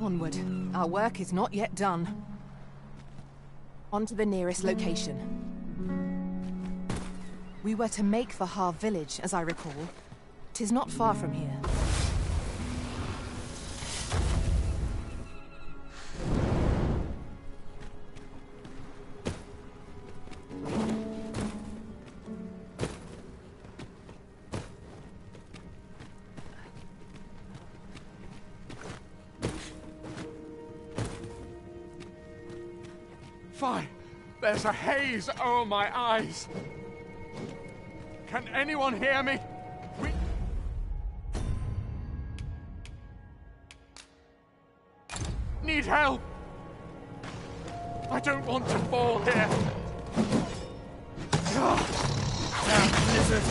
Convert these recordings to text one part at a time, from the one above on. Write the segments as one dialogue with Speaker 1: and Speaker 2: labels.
Speaker 1: Onward. Our work is not yet done. On to the nearest location. We were to make for Har village, as I recall. 'Tis not far from here.
Speaker 2: Fine. There's a haze over my eyes. Can anyone hear me? We... need help. I don't want to fall here.
Speaker 3: Damn blizzard!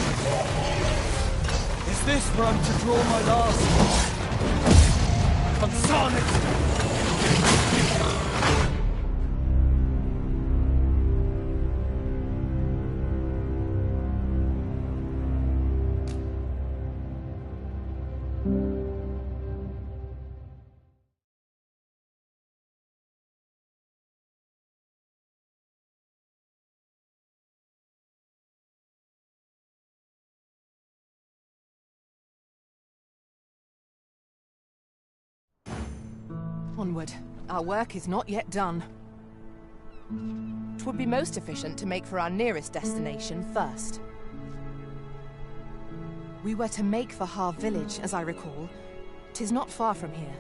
Speaker 3: Is this where I'm to draw my last? Consarn it!
Speaker 1: Onward. Our work is not yet done. 'Twould be most efficient to make for our nearest destination first. We were to make for Har village, as I recall. 'Tis not far from here.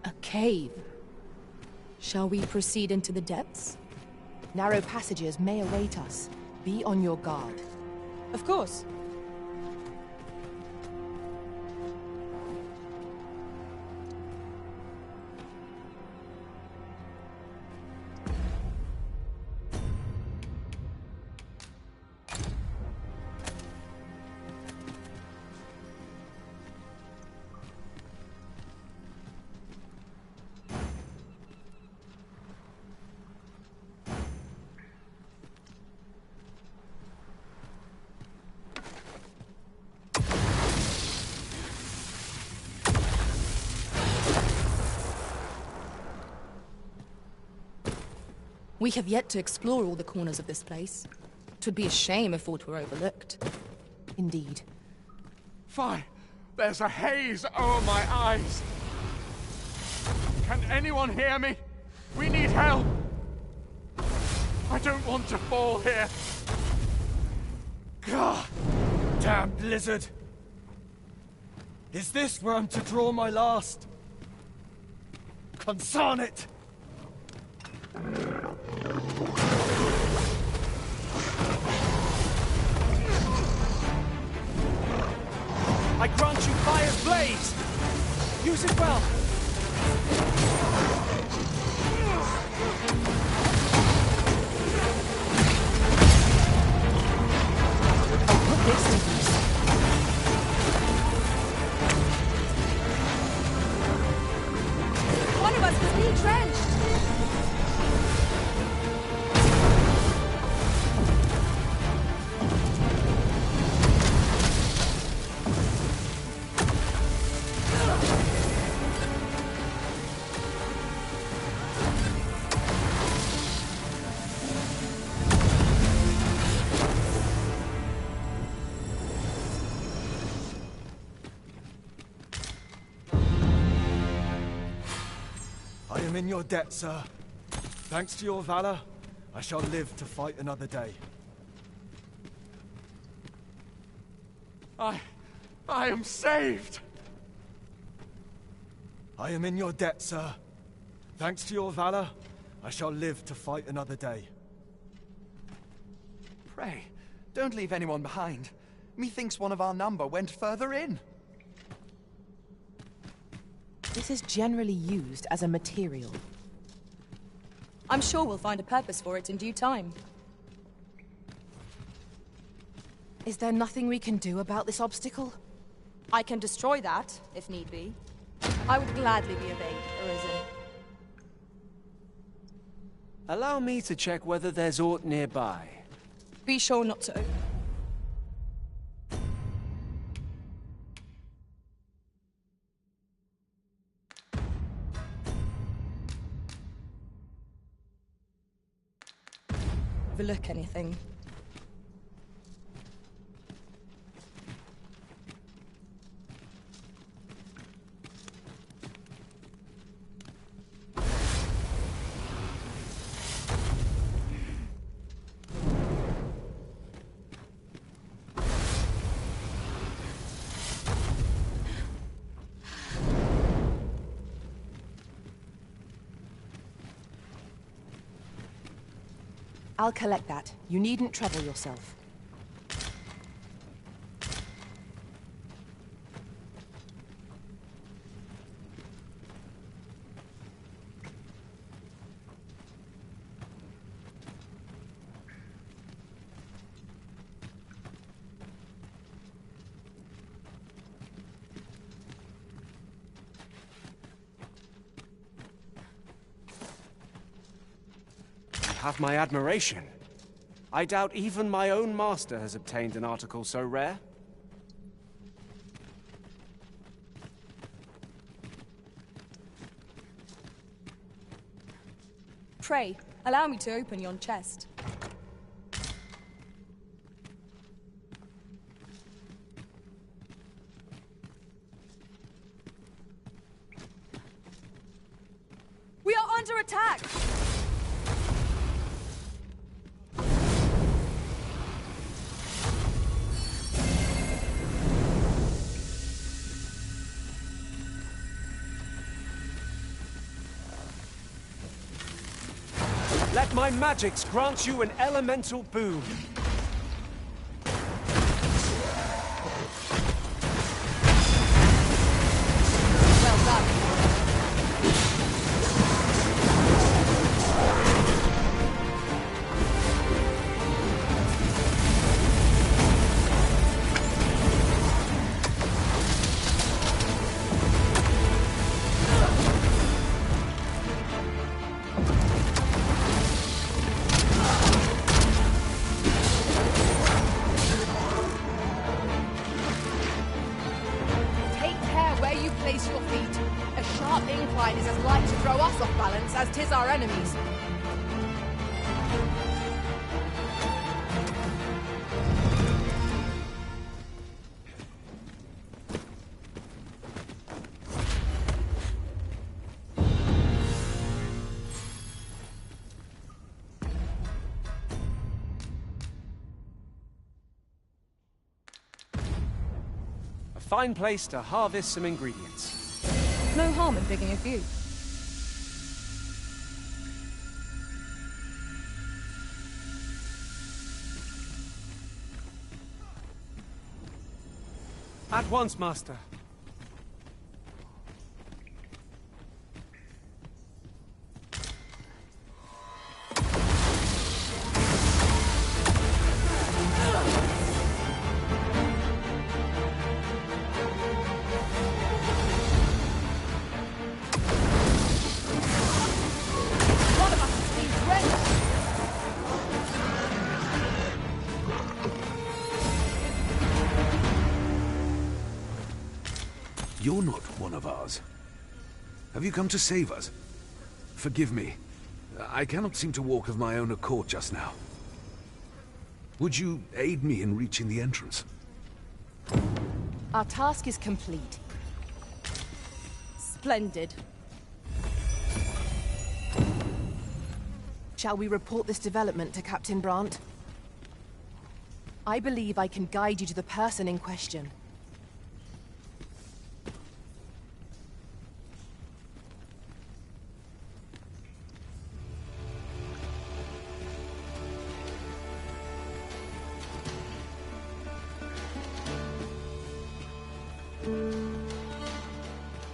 Speaker 4: A cave. Shall we proceed into the depths?
Speaker 1: Narrow passages may await us. Be on your guard.
Speaker 4: Of course. We have yet to explore all the corners of this place. 'Twould be a shame if aught were overlooked.
Speaker 1: Indeed.
Speaker 2: Fine. There's a haze over my eyes. Can anyone hear me? We need help. I don't want to fall here. God.
Speaker 3: Damn blizzard! Is this where I'm to draw my last? Consarn it!
Speaker 5: I grant you fire's blaze! Use it well!
Speaker 1: I'll put this in use.
Speaker 4: One of us was being drenched!
Speaker 3: I am in your debt, sir. Thanks to your valor, I shall live to fight another day.
Speaker 2: I am saved!
Speaker 3: I am in your debt, sir. Thanks to your valor, I shall live to fight another day.
Speaker 6: Pray, don't leave anyone behind. Methinks one of our number went further in.
Speaker 1: This is generally used as a material.
Speaker 4: I'm sure we'll find a purpose for it in due time.
Speaker 1: Is there nothing we can do about this obstacle?
Speaker 4: I can destroy that, if need be. I would gladly be obeyed, Arisen.
Speaker 5: Allow me to check whether there's aught nearby.
Speaker 4: Be sure not to open. Overlook anything.
Speaker 1: I'll collect that. You needn't trouble yourself.
Speaker 5: Have my admiration. I doubt even my own master has obtained an article so rare.
Speaker 4: Pray, allow me to open yon chest. We are under attack!
Speaker 5: Let my magics grant you an elemental boon.
Speaker 4: Well done.
Speaker 1: Place your feet. A sharp incline is as like to throw us off balance as 'tis our enemies.
Speaker 5: Fine place to harvest some ingredients.
Speaker 4: No harm in digging a few.
Speaker 5: At once, Master.
Speaker 7: You're not one of ours. Have you come to save us? Forgive me. I cannot seem to walk of my own accord just now. Would you aid me in reaching the entrance?
Speaker 1: Our task is complete.
Speaker 4: Splendid.
Speaker 1: Shall we report this development to Captain Brandt? I believe I can guide you to the person in question.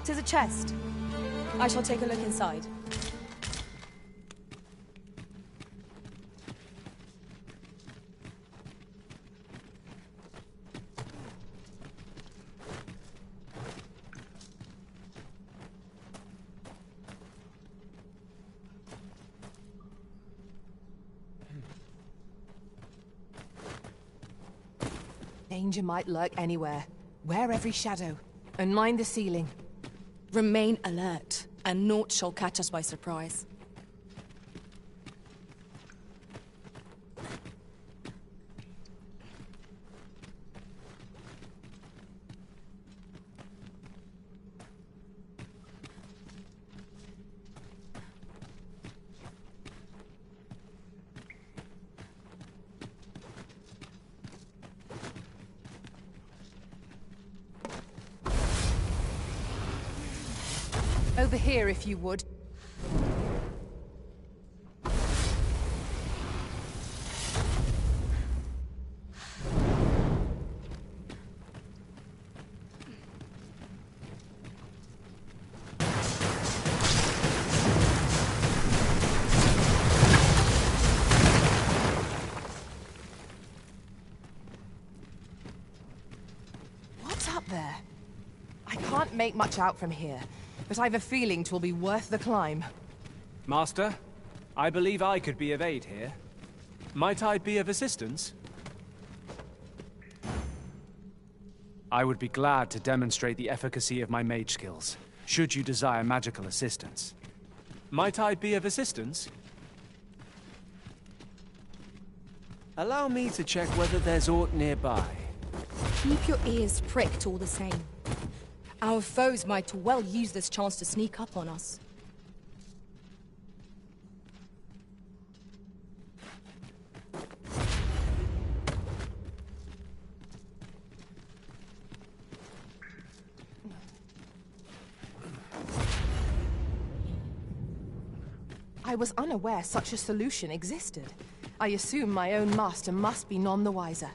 Speaker 4: 'Tis a chest. I shall take a look inside.
Speaker 1: Danger might lurk anywhere. Wear every shadow. And mind the ceiling.
Speaker 4: Remain alert, and naught shall catch us by surprise.
Speaker 1: Over here, if you would. What's up there? I can't make much out from here. But I've a feeling 'twill be worth the climb.
Speaker 5: Master, I believe I could be of aid here. Might I be of assistance? I would be glad to demonstrate the efficacy of my mage skills, should you desire magical assistance. Might I be of assistance? Allow me to check whether there's aught nearby.
Speaker 4: Keep your ears pricked all the same. Our foes might well use this chance to sneak up on us.
Speaker 1: I was unaware such a solution existed. I assume my own master must be none the wiser.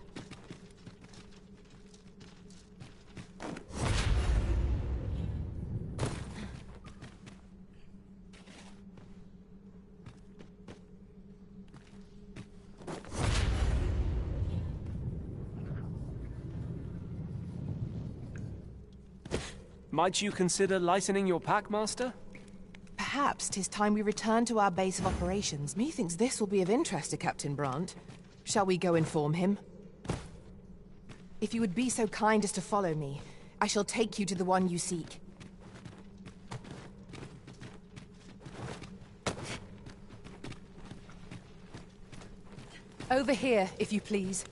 Speaker 5: Might you consider lightening your pack, Master?
Speaker 1: Perhaps 'tis time we return to our base of operations. Methinks this will be of interest to Captain Brant. Shall we go inform him? If you would be so kind as to follow me, I shall take you to the one you seek. Over here, if you please.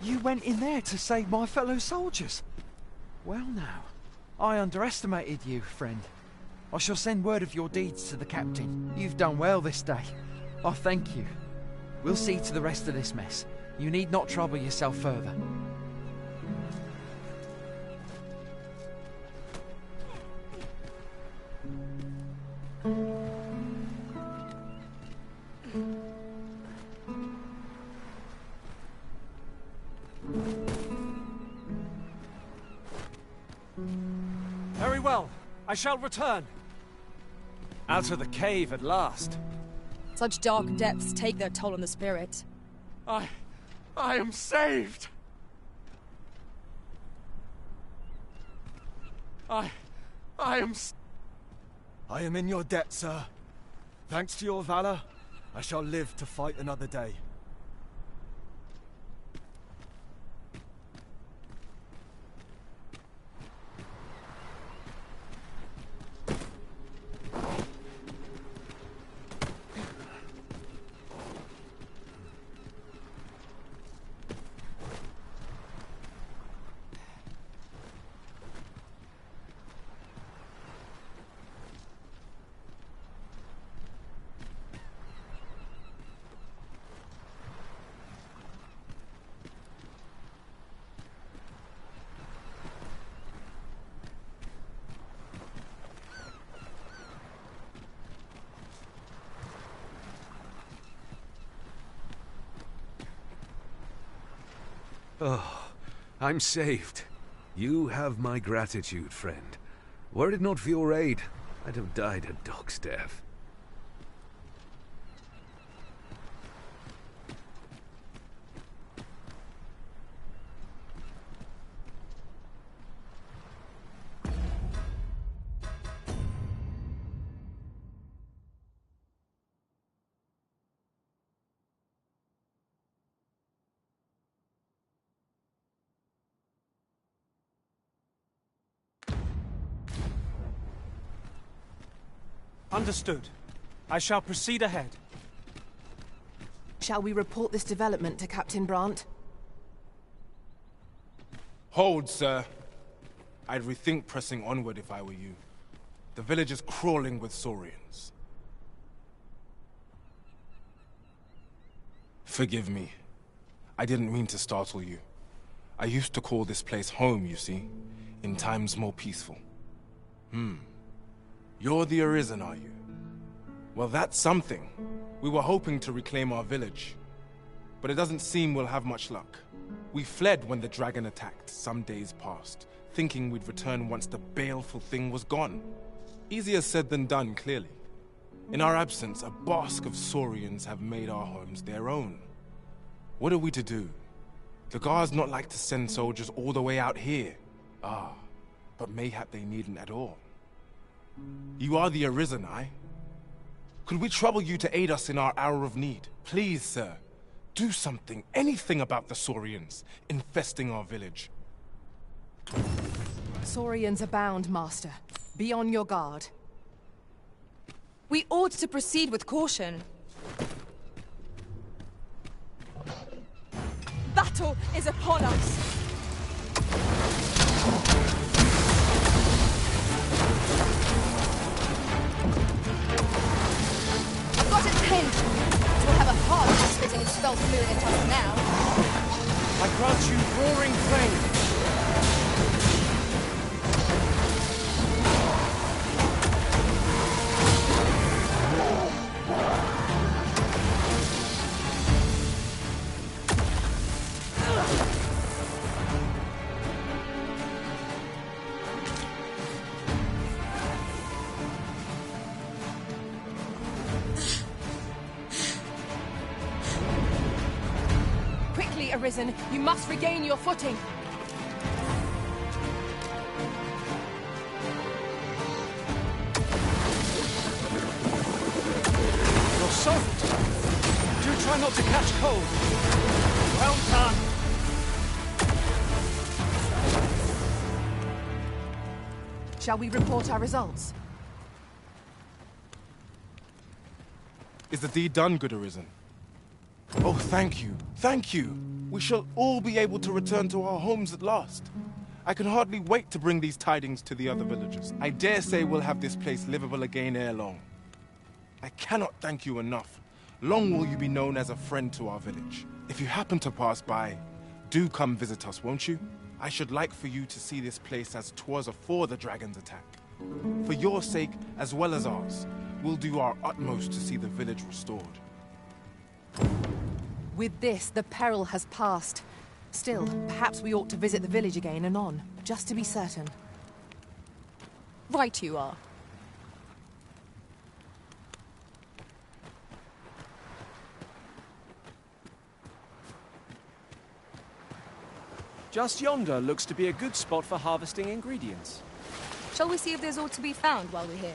Speaker 6: You went in there to save my fellow soldiers. Well now, I underestimated you, friend. I shall send word of your deeds to the captain. You've done well this day. I thank you. We'll see to the rest of this mess. You need not trouble yourself further.
Speaker 5: Very well. I shall return. Out of the cave at last.
Speaker 4: Such dark depths take their toll on the spirit.
Speaker 2: I am saved! I
Speaker 3: am in your debt, sir. Thanks to your valor, I shall live to fight another day.
Speaker 7: Oh, I'm saved. You have my gratitude, friend. Were it not for your aid, I'd have died a dog's death.
Speaker 5: Understood. I shall proceed ahead.
Speaker 1: Shall we report this development to Captain Brandt?
Speaker 8: Hold, sir. I'd rethink pressing onward if I were you. The village is crawling with saurians. Forgive me. I didn't mean to startle you. I used to call this place home, you see, in times more peaceful. You're the Arisen, are you? Well, that's something. We were hoping to reclaim our village, but it doesn't seem we'll have much luck. We fled when the dragon attacked some days past, thinking we'd return once the baleful thing was gone. Easier said than done, clearly. In our absence, a bask of saurians have made our homes their own. What are we to do? The guards not like to send soldiers all the way out here. But mayhap they needn't at all. You are the Arisen, aye? Could we trouble you to aid us in our hour of need? Please, sir, do something, anything about the saurians infesting our village.
Speaker 1: Saurians abound, Master. Be on your guard.
Speaker 4: We ought to proceed with caution. Battle is upon us! I've got it pinned! It will have a hard time spitting its spells fluid at us now.
Speaker 5: I grant you roaring flame.
Speaker 1: Arisen, you must regain your footing.
Speaker 5: You're soft. Do try not to catch cold. Well done.
Speaker 1: Shall we report our results?
Speaker 8: Is the deed done, good Arisen? Oh, thank you. Thank you. We shall all be able to return to our homes at last. I can hardly wait to bring these tidings to the other villagers. I dare say we'll have this place livable again ere long. I cannot thank you enough. Long will you be known as a friend to our village. If you happen to pass by, do come visit us, won't you? I should like for you to see this place as 'twas afore the dragon's attack. For your sake, as well as ours, we'll do our utmost to see the village restored.
Speaker 1: With this, the peril has passed. Still, perhaps we ought to visit the village again anon, just to be certain.
Speaker 4: Right you are.
Speaker 5: Just yonder looks to be a good spot for harvesting ingredients.
Speaker 4: Shall we see if there's aught to be found while we're here?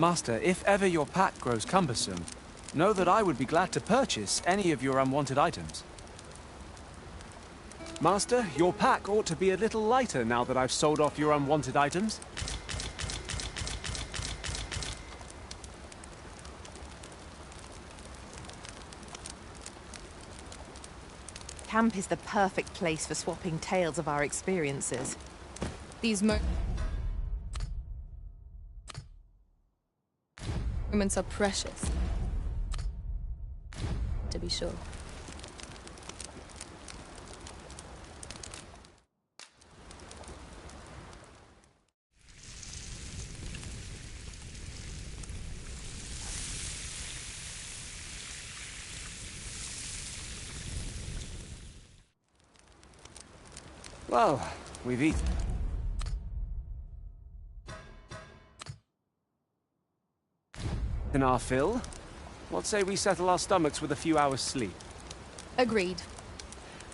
Speaker 5: Master, if ever your pack grows cumbersome, know that I would be glad to purchase any of your unwanted items. Master, your pack ought to be a little lighter now that I've sold off your unwanted items.
Speaker 1: Camp is the perfect place for swapping tales of our experiences.
Speaker 4: Moments are precious. To be sure.
Speaker 5: Well, we've eaten. In our fill, what say we settle our stomachs with a few hours' sleep?
Speaker 4: Agreed.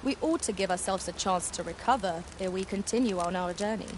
Speaker 4: We ought to give ourselves a chance to recover ere we continue on our journey.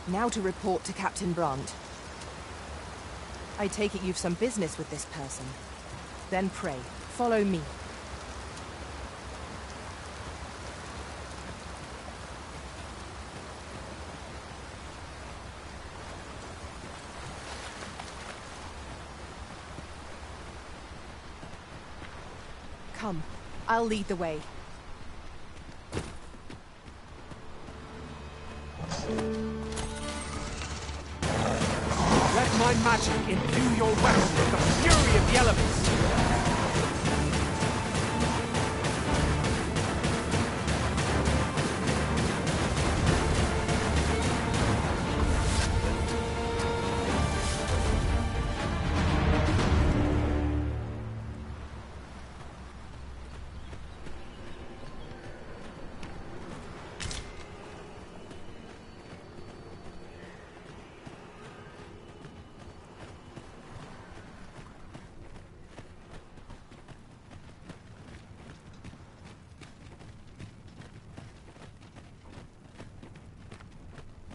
Speaker 1: Now to report to Captain Brandt. I take it you've some business with this person. Then pray, follow me. Come, I'll lead the way.
Speaker 5: Let my magic imbue your weapon with the fury of the elements!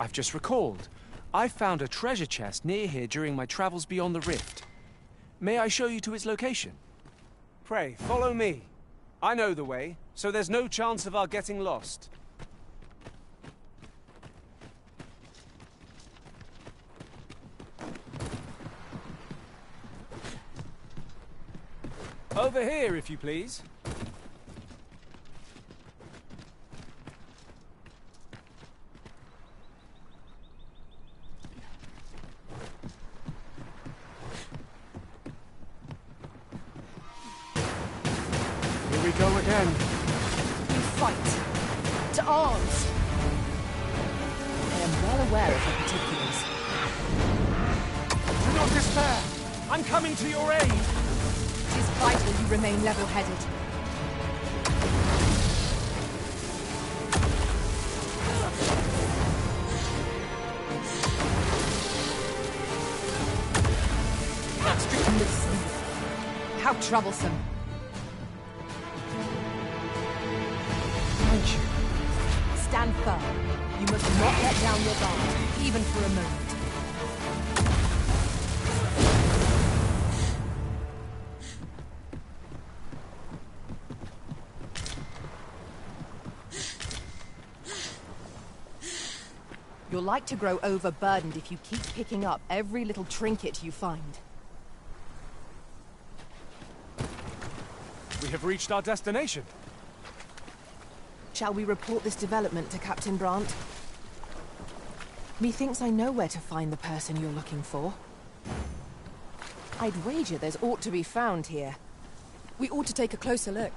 Speaker 5: I've just recalled. I found a treasure chest near here during my travels beyond the rift. May I show you to its location? Pray, follow me. I know the way, so there's no chance of our getting lost. Over here, if you please. Here we go again.
Speaker 1: We fight. To arms! I am well aware of the particulars.
Speaker 5: Do not despair! I'm coming to your aid!
Speaker 1: It is vital you remain level-headed. Stricken with sleep. How troublesome.
Speaker 6: Thank you.
Speaker 1: Stand firm. You must not let down your guard, even for a moment. You're like to grow overburdened if you keep picking up every little trinket you find.
Speaker 5: We have reached our destination.
Speaker 1: Shall we report this development to Captain Brandt? Methinks I know where to find the person you're looking for. I'd wager there's aught to be found here.
Speaker 4: We ought to take a closer look.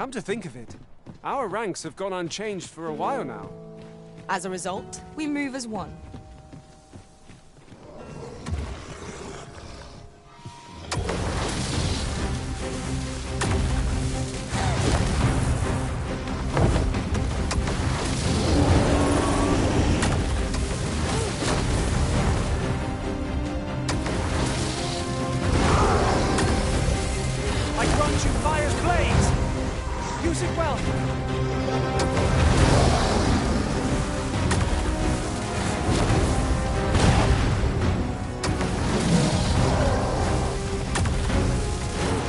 Speaker 5: Come to think of it, our ranks have gone unchanged for a while now.
Speaker 4: As a result, we move as one.
Speaker 5: I grant you fire's blaze! Use it well!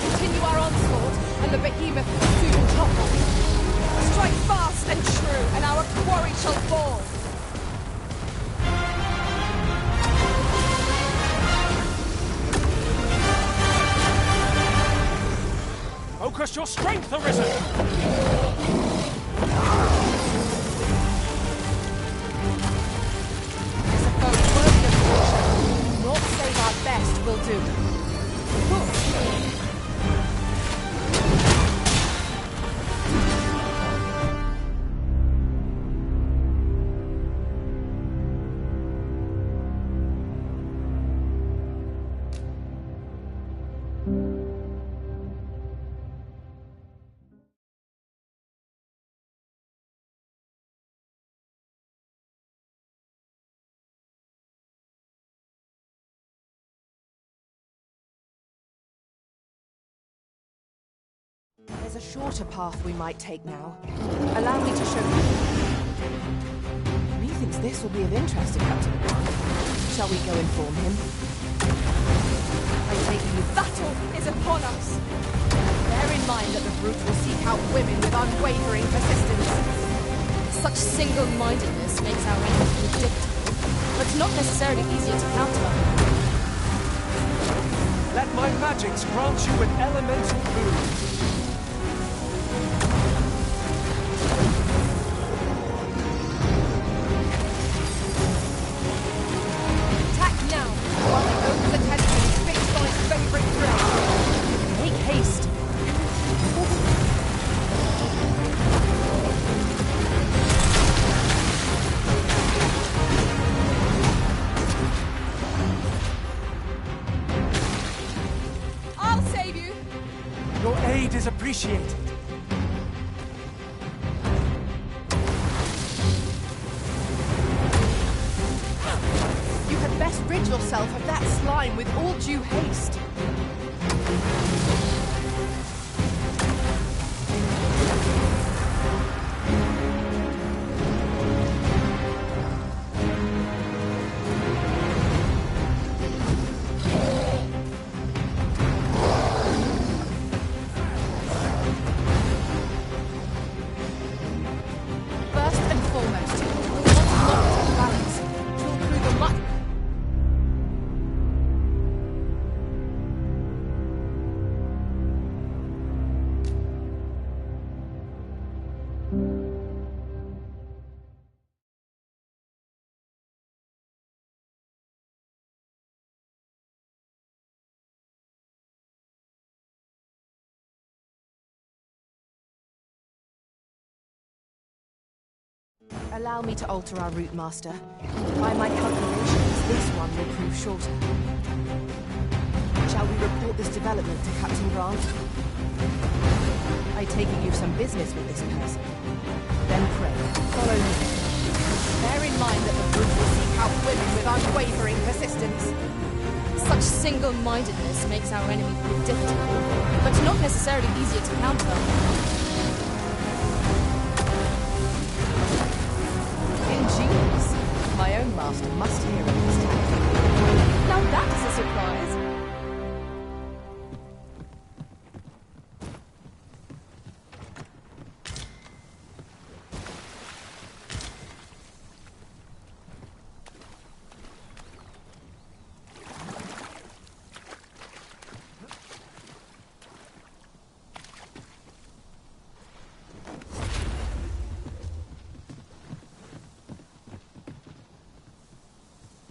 Speaker 4: Continue our onslaught, and the behemoth will soon topple. Strike fast and true, and our quarry shall fall.
Speaker 5: Focus your strength, Arisen!
Speaker 1: It's a foe worthy of caution. Naught save our best will do. There's a shorter path we might take now. Allow me to show you. Methinks this will be of interest to Captain Grant. Shall we go inform him?
Speaker 4: I take you, battle is upon us. Bear in mind that the brute will seek out women with unwavering persistence. Such single-mindedness makes our enemies predictable, but not necessarily easier to counter.
Speaker 5: Let my magics grant you an elemental boon.
Speaker 4: Attack now, while the ogre's attention is fixed on its favorite prey. Make haste. I'll save you.
Speaker 5: Your aid is appreciated.
Speaker 1: You had best rid yourself of that slime with all due haste. First and foremost, we'll want to knock the balance. Drill through the mud. Allow me to alter our route, Master. By my calculations, this one will prove shorter. Shall we report this development to Captain Grant? I take it you've some business with this person. Then pray, follow me. Bear in mind that the brute will seek out women with unwavering persistence.
Speaker 4: Such single-mindedness makes our enemy predictable, but not necessarily easier to counter.
Speaker 1: Ingenious. My own master must hear of this tactic.
Speaker 4: Now that is a surprise.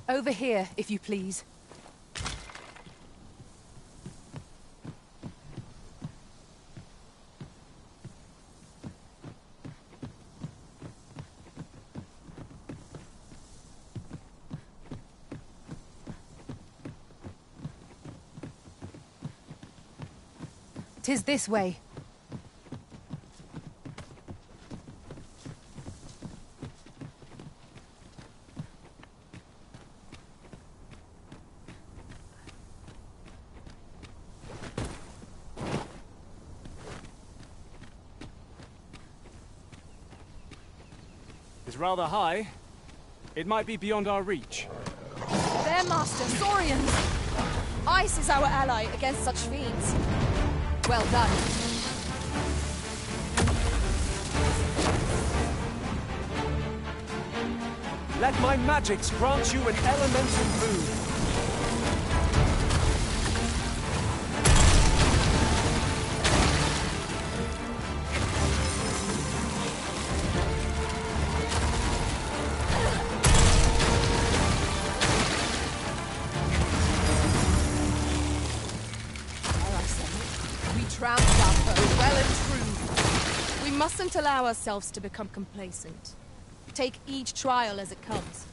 Speaker 1: Over here, if you please. 'Tis this way.
Speaker 5: It's rather high. It might be beyond our reach.
Speaker 4: There, Master, saurians! Ice is our ally against such fiends. Well done.
Speaker 5: Let my magics grant you an elemental boon.
Speaker 4: Trounced our foe well and true. We mustn't allow ourselves to become complacent. Take each trial as it comes.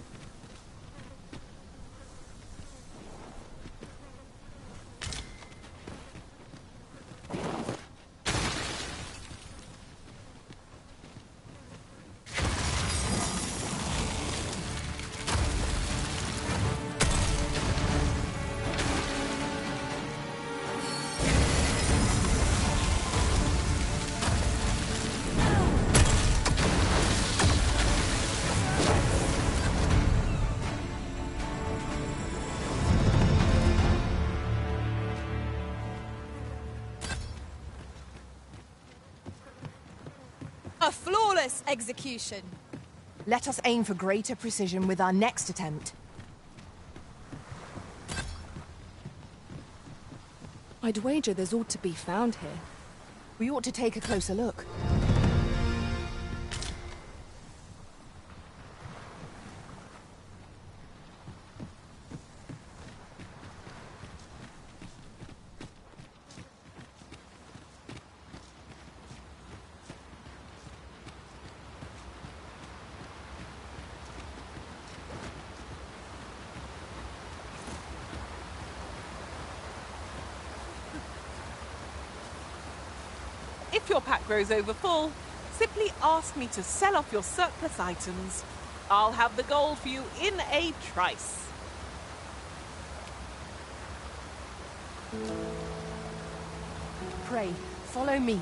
Speaker 4: A flawless execution.
Speaker 1: Let us aim for greater precision with our next attempt.
Speaker 4: I'd wager there's ought to be found here.
Speaker 1: We ought to take a closer look.
Speaker 9: If your pack grows over full, simply ask me to sell off your surplus items. I'll have the gold for you in a trice.
Speaker 1: Pray, follow me.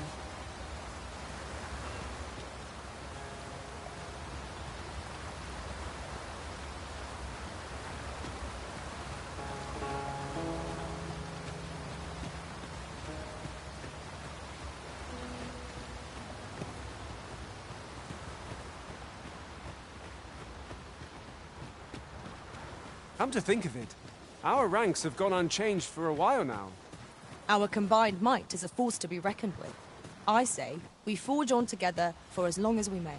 Speaker 5: Come to think of it, our ranks have gone unchanged for a while now.
Speaker 4: Our combined might is a force to be reckoned with. I say, we forge on together for as long as we may.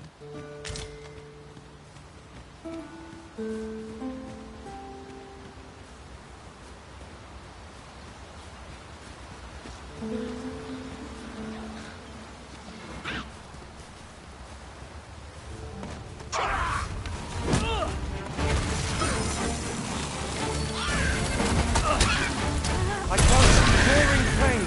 Speaker 5: I can't see pouring pain.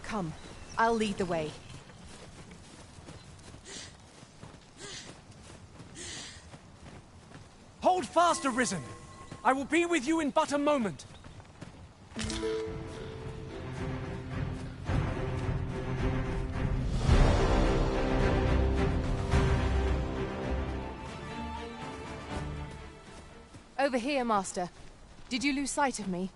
Speaker 1: Come, I'll lead the way.
Speaker 5: Hold fast, Arisen! I will be with you in but a moment.
Speaker 1: Over here, Master. Did you lose sight of me?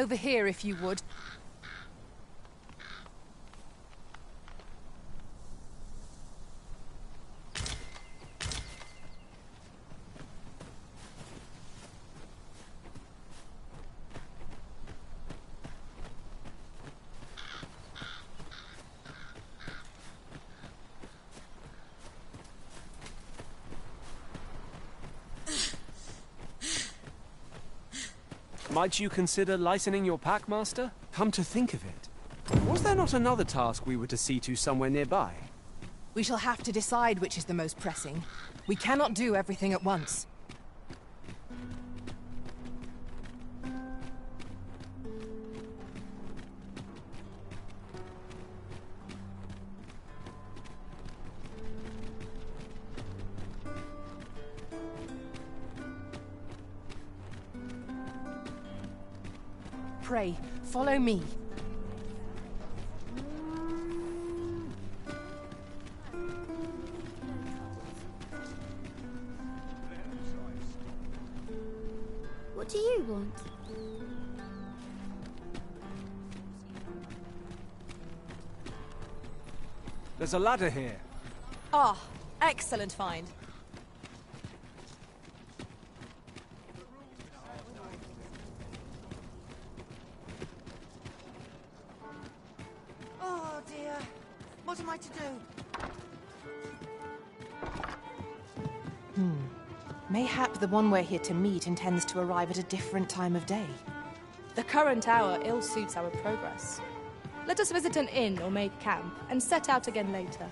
Speaker 4: Over here, if you would.
Speaker 5: Might you consider lightening your pack, Master? Come to think of it, was there not another task we were to see to somewhere nearby?
Speaker 1: We shall have to decide which is the most pressing. We cannot do everything at once. Pray, follow me.
Speaker 10: What do you want?
Speaker 5: There's a ladder here.
Speaker 4: Ah, excellent find.
Speaker 11: Oh dear. What am I to do?
Speaker 1: Mayhap the one we're here to meet intends to arrive at a different time of day.
Speaker 4: The current hour ill suits our progress. Let us visit an inn or make camp, and set out again later.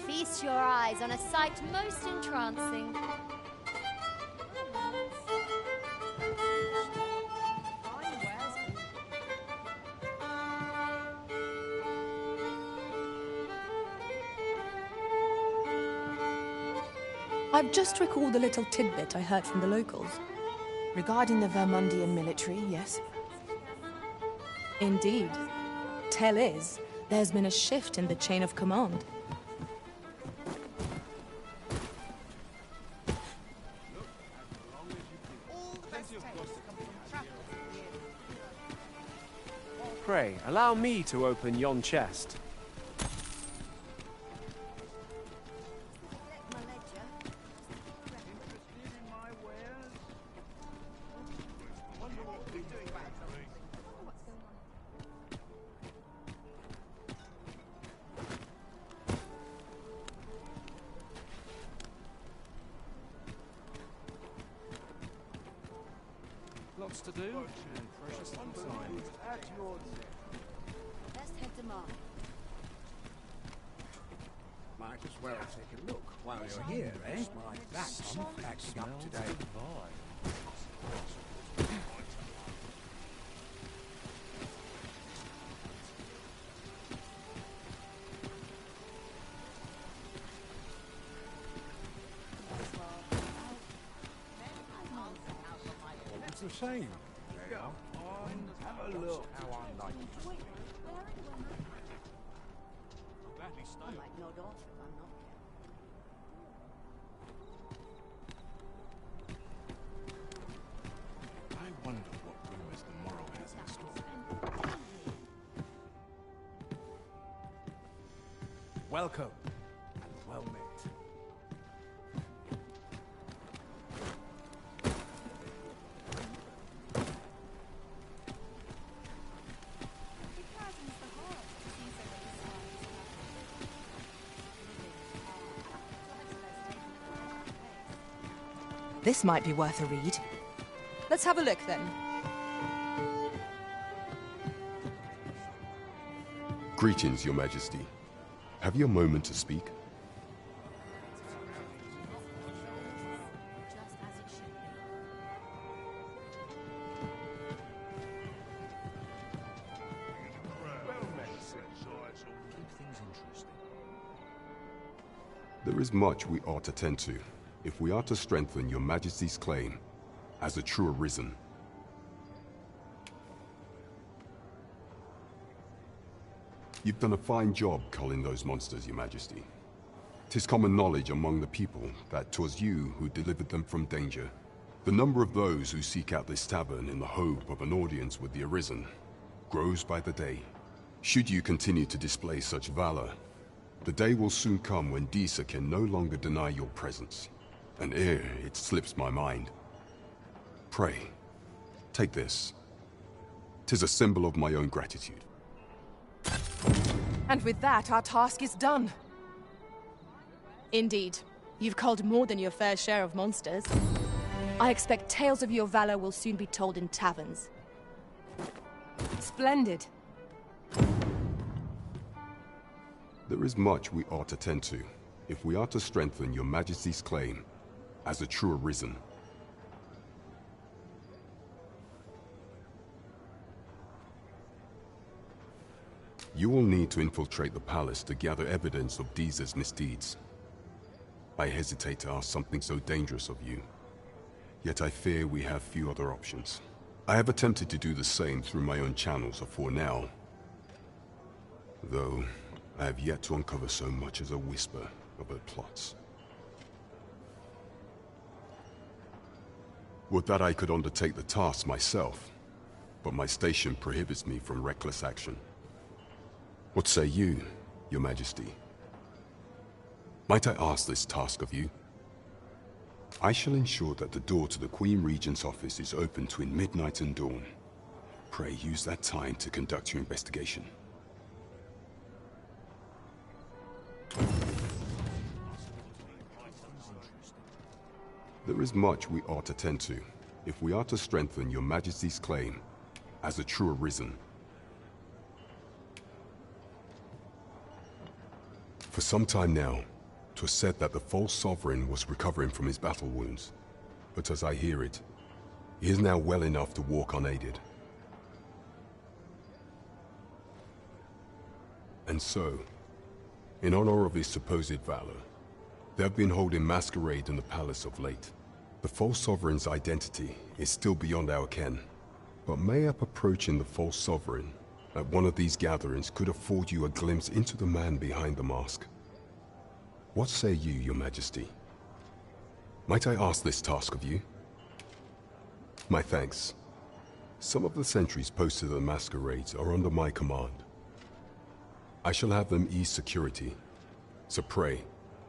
Speaker 10: Feast your eyes on a sight most entrancing.
Speaker 4: I've just recalled a little tidbit I heard from the locals.
Speaker 1: Regarding the Vermundian military, yes?
Speaker 4: Indeed. Tell is, there's been a shift in the chain of command.
Speaker 5: Pray, allow me to open yon chest. Lots to do, and precious little time.
Speaker 10: Let's head to Mark.
Speaker 12: Might as well take a look while you're here, eh? That's packing up today. It's a shame. There you are. Have a look how I like it.
Speaker 11: I might nod off if I'm not careful.
Speaker 8: I wonder what rumors the morrow has in store.
Speaker 12: Welcome and well met.
Speaker 1: This might be worth a read.
Speaker 4: Let's have a look then.
Speaker 13: Greetings, Your Majesty. Have you a moment to speak? There is much we ought to tend to, if we are to strengthen Your Majesty's claim as a true Arisen. You've done a fine job culling those monsters, Your Majesty. 'Tis common knowledge among the people that 'twas you who delivered them from danger. The number of those who seek out this tavern in the hope of an audience with the Arisen grows by the day. Should you continue to display such valor, the day will soon come when Disa can no longer deny your presence. And ere it slips my mind, pray, take this. 'Tis a symbol of my own gratitude.
Speaker 1: And with that, our task is done.
Speaker 4: Indeed. You've culled more than your fair share of monsters. I expect tales of your valor will soon be told in taverns.
Speaker 1: Splendid.
Speaker 13: There is much we ought to tend to, if we are to strengthen Your Majesty's claim as a true Arisen. You will need to infiltrate the palace to gather evidence of Disa's misdeeds. I hesitate to ask something so dangerous of you, yet I fear we have few other options. I have attempted to do the same through my own channels afore now, though I have yet to uncover so much as a whisper of her plots. Would that I could undertake the task myself, but my station prohibits me from reckless action. What say you, Your Majesty? Might I ask this task of you? I shall ensure that the door to the Queen Regent's office is open between midnight and dawn. Pray use that time to conduct your investigation. There is much we ought to tend to, if we are to strengthen Your Majesty's claim as a true Arisen. For some time now, 'twas said that the false sovereign was recovering from his battle wounds, but as I hear it, he is now well enough to walk unaided. And so, in honor of his supposed valor, they have been holding masquerade in the palace of late. The false sovereign's identity is still beyond our ken, but mayhap approaching the false sovereign at one of these gatherings could afford you a glimpse into the man behind the mask. What say you, Your Majesty? Might I ask this task of you? My thanks. Some of the sentries posted at the masquerades are under my command. I shall have them ease security, so pray,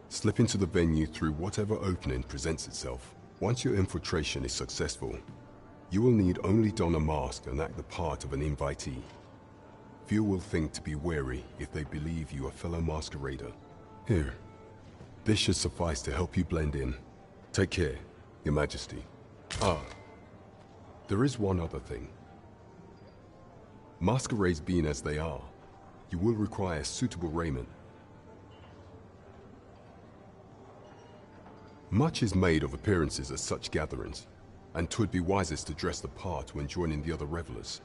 Speaker 13: slip into the venue through whatever opening presents itself. Once your infiltration is successful, you will need only don a mask and act the part of an invitee. Few will think to be wary if they believe you a fellow masquerader. Here, this should suffice to help you blend in. Take care, Your Majesty. Ah, there is one other thing. Masquerades being as they are, you will require suitable raiment. Much is made of appearances at such gatherings, and 'twould be wisest to dress the part when joining the other revelers.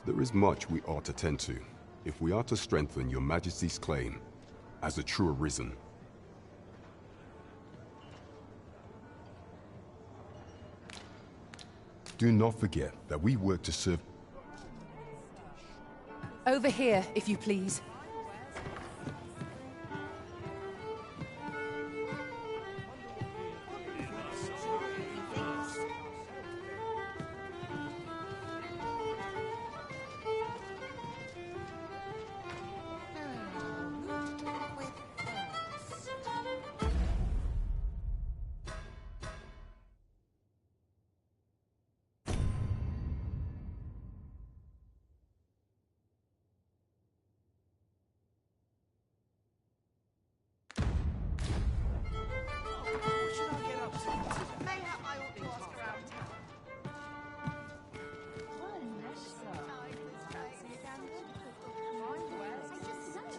Speaker 13: There is much we ought to tend to, if we are to strengthen Your Majesty's claim as a true Arisen. Do not forget that we work to serve...
Speaker 1: Over here, if you please.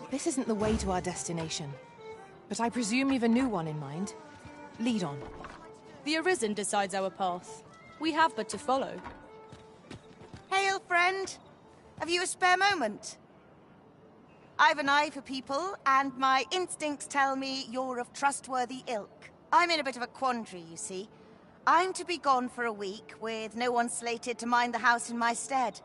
Speaker 1: This isn't the way to our destination, but I presume you've a new one in mind. Lead on.
Speaker 4: The Arisen decides our path. We have but to follow.
Speaker 14: Hail, friend! Have you a spare moment? I've an eye for people, and my instincts tell me you're of trustworthy ilk. I'm in a bit of a quandary, you see. I'm to be gone for a week, with no one slated to mind the house in my stead.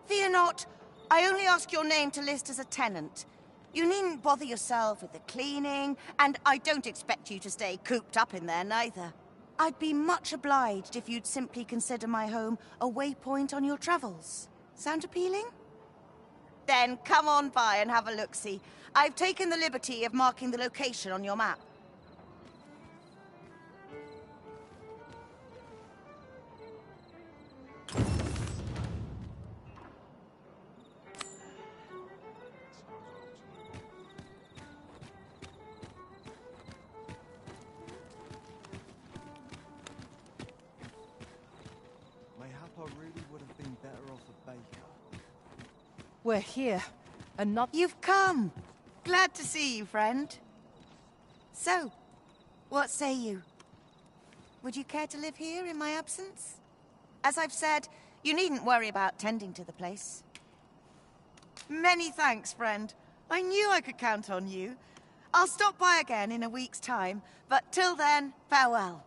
Speaker 14: Fear not, I only ask your name to list as a tenant. You needn't bother yourself with the cleaning, and I don't expect you to stay cooped up in there neither. I'd be much obliged if you'd simply consider my home a waypoint on your travels. Sound appealing? Then come on by and have a look-see. I've taken the liberty of marking the location on your map.
Speaker 3: Mayhap I really would have been better off a baker.
Speaker 1: We're here. Another.
Speaker 14: You've come! Glad to see you, friend. So, what say you? Would you care to live here in my absence? As I've said, you needn't worry about tending to the place. Many thanks, friend. I knew I could count on you. I'll stop by again in a week's time, but till then, farewell.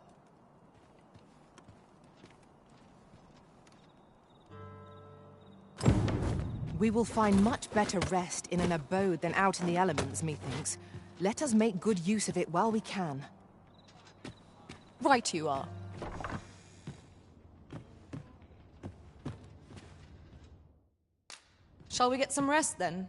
Speaker 1: We will find much better rest in an abode than out in the elements, methinks. Let us make good use of it while we can.
Speaker 4: Right you are. Shall we get some rest then?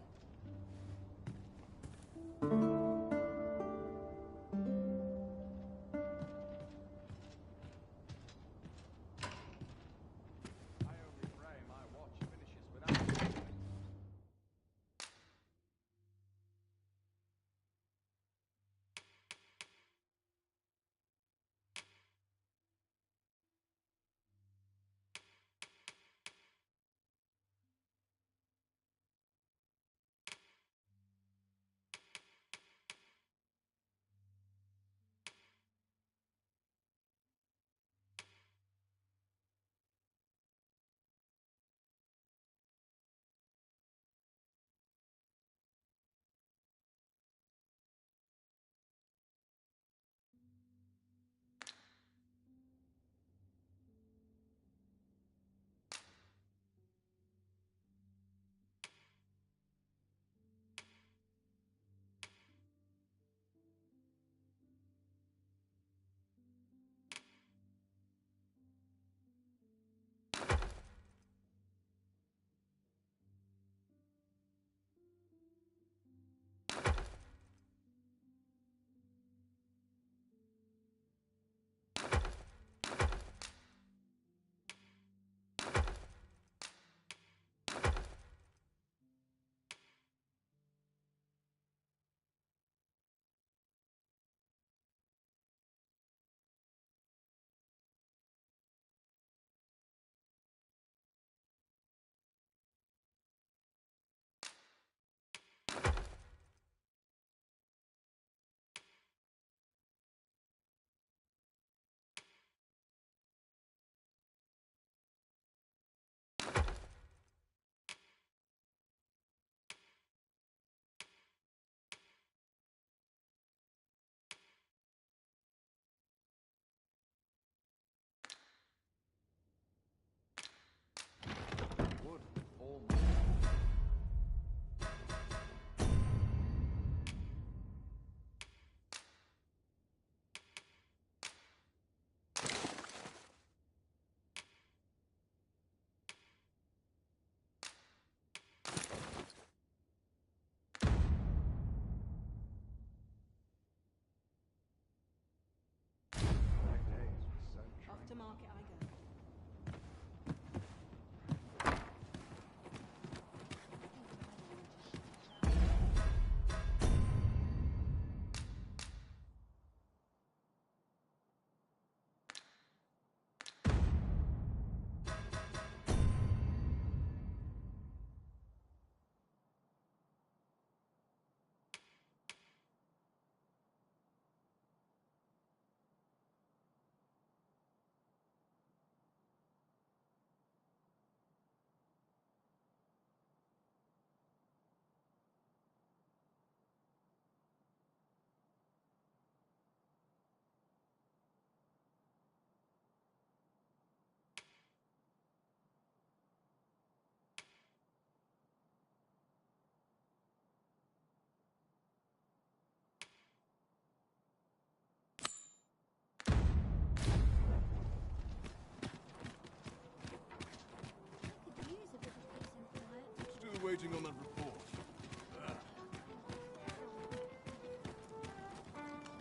Speaker 12: waiting on that report.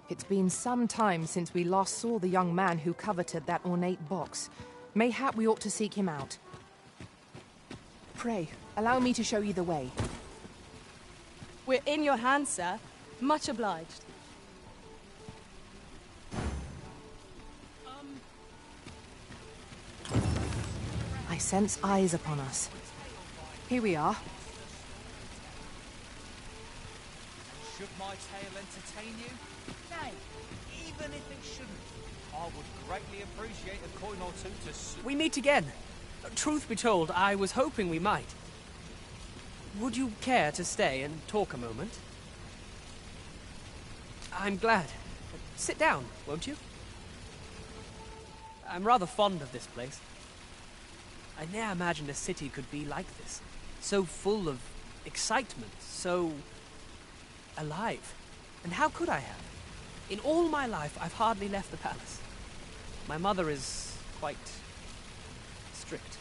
Speaker 1: It's been some time since we last saw the young man who coveted that ornate box. Mayhap we ought to seek him out. Pray, allow me to show you the way.
Speaker 4: We're in your hands, sir. Much obliged.
Speaker 1: I sense eyes upon us. Here we are.
Speaker 15: Should my tale entertain you? Nay, even if it shouldn't, I would greatly appreciate a coin or two to...
Speaker 16: We meet again. Truth be told, I was hoping we might. Would you care to stay and talk a moment? I'm glad. Sit down, won't you? I'm rather fond of this place. I ne'er imagined a city could be like this. So full of excitement, so... alive. And how could I have? In all my life, I've hardly left the palace. My mother is quite... strict.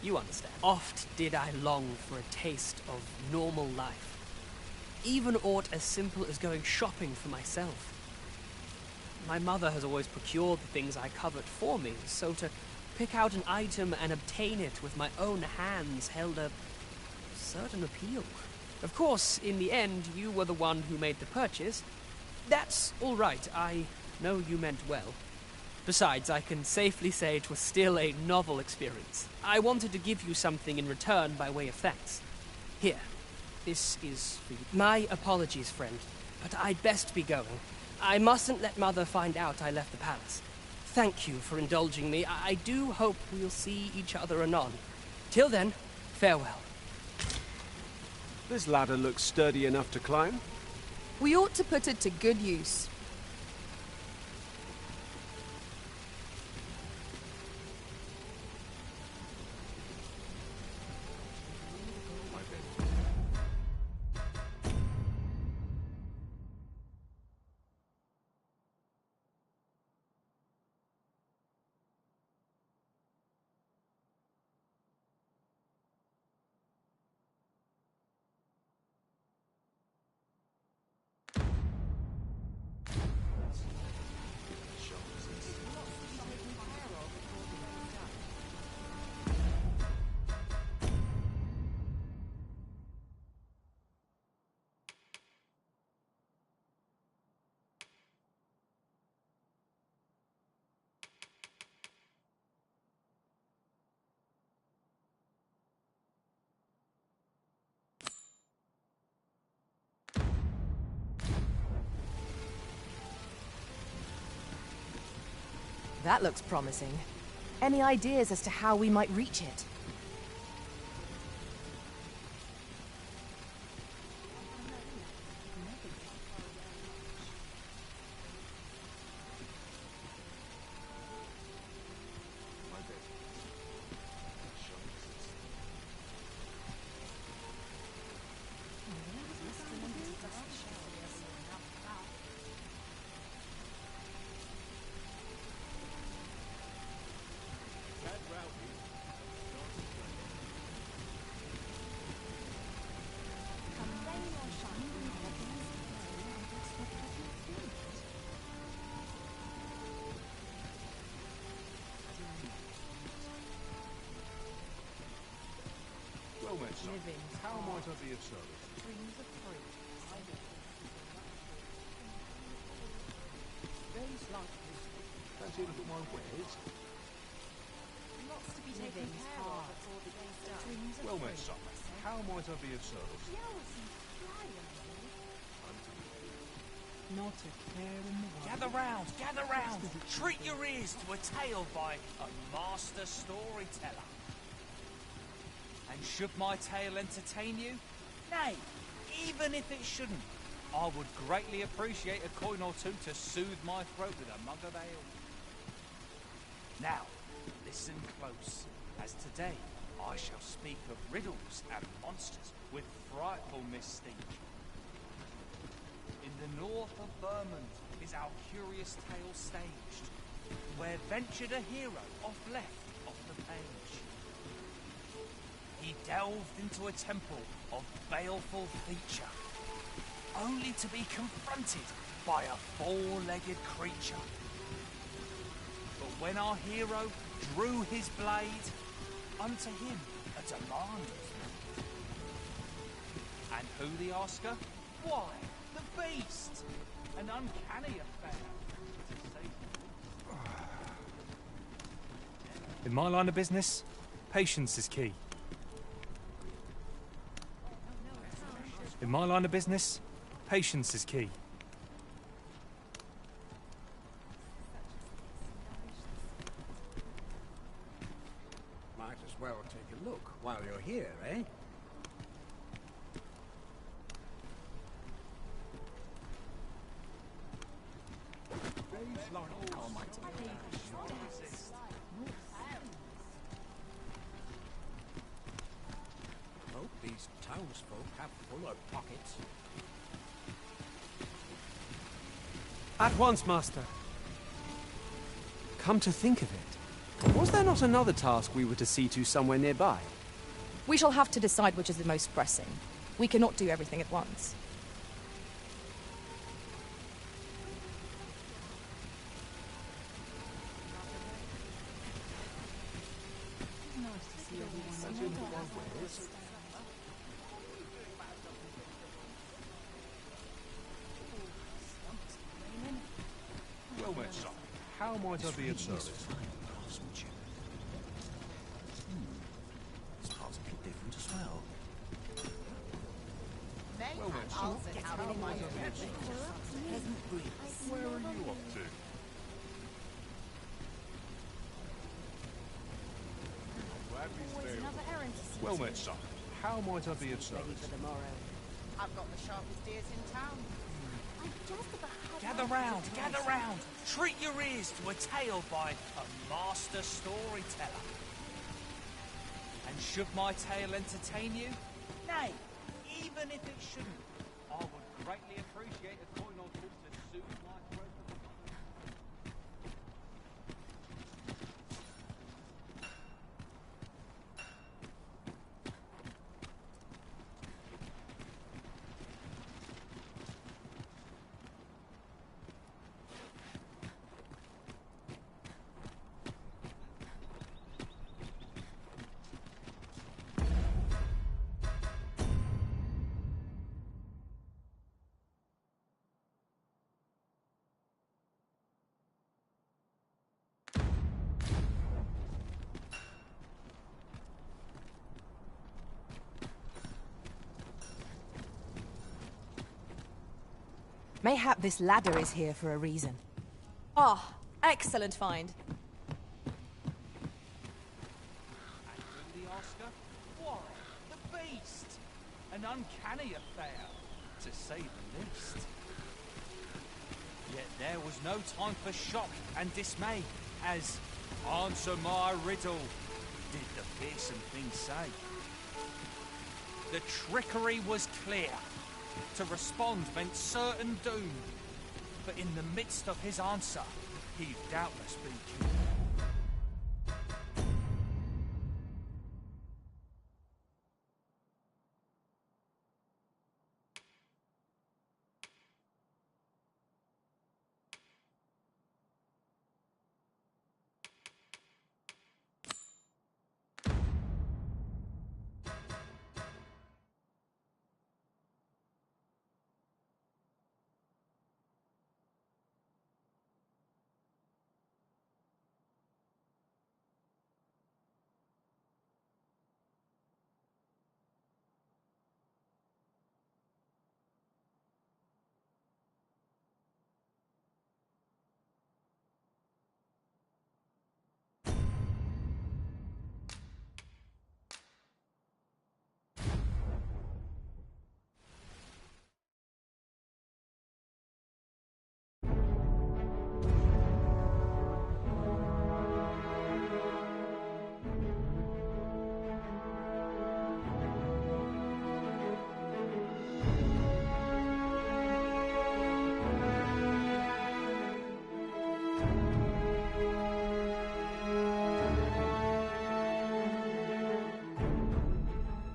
Speaker 16: You understand. Oft did I long for a taste of normal life. Even aught as simple as going shopping for myself. My mother has always procured the things I covet for me, so to pick out an item and obtain it with my own hands held a certain appeal. Of course, in the end, you were the one who made the purchase. That's all right. I know you meant well. Besides, I can safely say it was still a novel experience. I wanted to give you something in return by way of thanks. Here, this is for you. My apologies, friend, but I'd best be going. I mustn't let Mother find out I left the palace. Thank you for indulging me. I do hope we'll see each other anon. Till then, farewell.
Speaker 17: This ladder looks sturdy enough to climb.
Speaker 4: We ought to put it to good use.
Speaker 1: That looks promising. Any ideas as to how we might reach it?
Speaker 12: How might I be of service? Fancy a look at my wares? Well met, son. How might I be of service?
Speaker 15: Not a care in the world. Gather round, gather round. Treat your ears to a tale by a master storyteller. And should my tale entertain you? Nay, even if it shouldn't, I would greatly appreciate a coin or two to soothe my throat with a mug of ale. Now, listen close, as today I shall speak of riddles and monsters with frightful mystique. In the north of Vermont is our curious tale staged, where ventured a hero off left off the page. He delved into a temple of baleful feature, only to be confronted by a four-legged creature. But when our hero drew his blade, unto him a demand was made. And who the asker? Why, the beast! An uncanny affair, to say the least.
Speaker 5: In my line of business, patience is key. In my line of business, patience is key.
Speaker 12: Might as well take a look while you're here, eh? Hope these townsfolk have fuller pockets.
Speaker 5: At once, Master. Come to think of it, was there not another task we were to see to somewhere nearby?
Speaker 4: We shall have to decide which is the most pressing. We cannot do everything at once.
Speaker 17: Well met, son. How might I be of service?
Speaker 12: This part's a bit different as well.
Speaker 17: Well met, son. How might I be of service? Where are you off to? Well met, son. How might I be of service?
Speaker 14: I've got the sharpest ears in town.
Speaker 15: Gather round, gather round. Treat your ears to a tale by a master storyteller. And should my tale entertain you? Nay, even if it shouldn't, I would greatly appreciate a coin or two to soothe my throat.
Speaker 1: Mayhap this ladder is here for a reason.
Speaker 4: Ah, excellent find.
Speaker 15: And who the asker? Why, the beast! An uncanny affair, to say the least. Yet there was no time for shock and dismay, as answer my riddle, did the fearsome thing say. The trickery was clear. To respond meant certain doom. But in the midst of his answer, he'd doubtless been killed.